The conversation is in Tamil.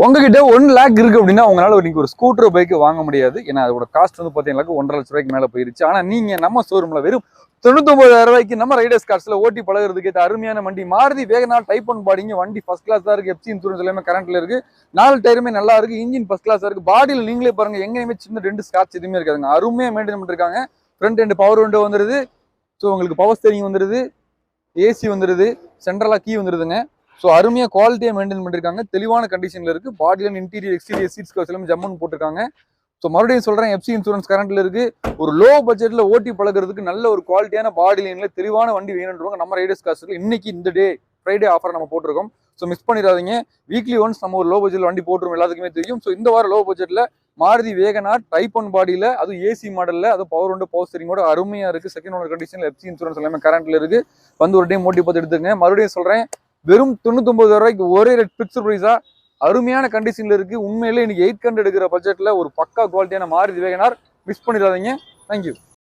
உங்ககிட்ட 1 லேக் இருக்கு அப்படின்னா உங்களால இன்னைக்கு ஒரு ஸ்கூட்டர் பைக் வாங்க முடியாது. ஏன்னா அதோட காஸ்ட் வந்து பாத்தீங்கன்னா 1.5 லட்ச ரூபாய்க்கு மேல போயிருச்சு. ஆனா நீங்க நம்ம ஷோரூம்ல வெறும் 99,000 ரூபாய்க்கு நம்ம ரைடர்ஸ் கார்ஸ்ல ஓட்டி பழகிறதுக்கு ஏற்ற அருமையான வண்டி மாருதி வேகனார் டைப் 1 பாடிங்க. வண்டி ஃபர்ஸ்ட் கிளாஸ் தான் இருக்கு. எஃப்சி இன்சூரன்ஸ் எல்லாமே கரண்ட்ல இருக்கு. 4 டயருமே நல்லா இருக்கு. இன்ஜின் ஃபர்ஸ்ட் கிளாஸ் இருக்கு. பாடியில் நீங்களே பாருங்க, எங்கேயுமே சின்ன 2 ஸ்கிராட்ச் எதுவுமே இருக்காதுங்க. அருமையா மெயின்டைன் பண்ணிருக்காங்க. ஃப்ரண்ட் எண்ட் பவர் விண்டோ வந்துருது. ஸோ உங்களுக்கு பவர் ஸ்டீரிங் வந்துருது, ஏசி வந்துருது, சென்ட்ரலா கீ வந்துருதுங்க. ஸோ அருமையா குவாலிட்டியா மெயின்டைன் பண்ணிருக்காங்க. தெளிவான கண்டிஷன்ல இருக்கு. பாடியில் இன்டீரியர் எக்ஸ்டீரியர் சீட்ஸ் கவர்ஸ் எல்லாமே ஜம்முன்னு போட்டிருக்காங்க. ஸோ மறுபடியும் சொல்றேன், எஃப்சி இன்சூரன்ஸ் கரண்ட்ல இருக்கு. ஒரு லோ பட்ஜெட்ல ஓட்டி பழகிறதுக்கு நல்ல ஒரு குவாலிட்டியான பாடி லைன்ல தெளிவான வண்டி வேணுன்றவங்க நம்ம ரைடர்ஸ் கார்ஸ்ல இன்னைக்கு இந்த டே ஃப்ரைடே ஆஃபர் நம்ம போட்டிருக்கோம். ஸோ மிஸ் பண்ணிடாதீங்க. வீக்லி ஒன்ஸ் நம்ம ஒரு லோ பட்ஜெட்ல வண்டி போட்டுரும், எல்லாத்துக்குமே தெரியும். ஸோ இந்த வாரம் லோ பட்ஜெட்ல மாருதி வேகனார் டைப் 1 பாடியில, அது ஏசி மாடல்ல, அது பவர் விண்டோ பவர் ஸ்டீரிங்கோட அருமையா இருக்கு. செகண்ட் ஓனர் கண்டிஷன்ல எஃப்சி இன்சூரன்ஸ் எல்லாமே கரண்ட்ல இருக்கு. வந்து ஒரு டைம் ஓட்டி பார்த்து எடுத்துங்க. மறுபடியும் சொல்றேன், வெறும் 99,000 ரூபாய்க்கு ஒரே ரேட் பிக்ஸ்ட் பிரைஸா அருமையான கண்டிஷன்ல இருக்கு. உண்மையிலே இன்னைக்கு 800 எடுக்கிற பட்ஜெட்ல ஒரு பக்கா குவாலிட்டியான மாருதி வேகனார் மிஸ் பண்ணிடாதீங்க. தேங்க்யூ.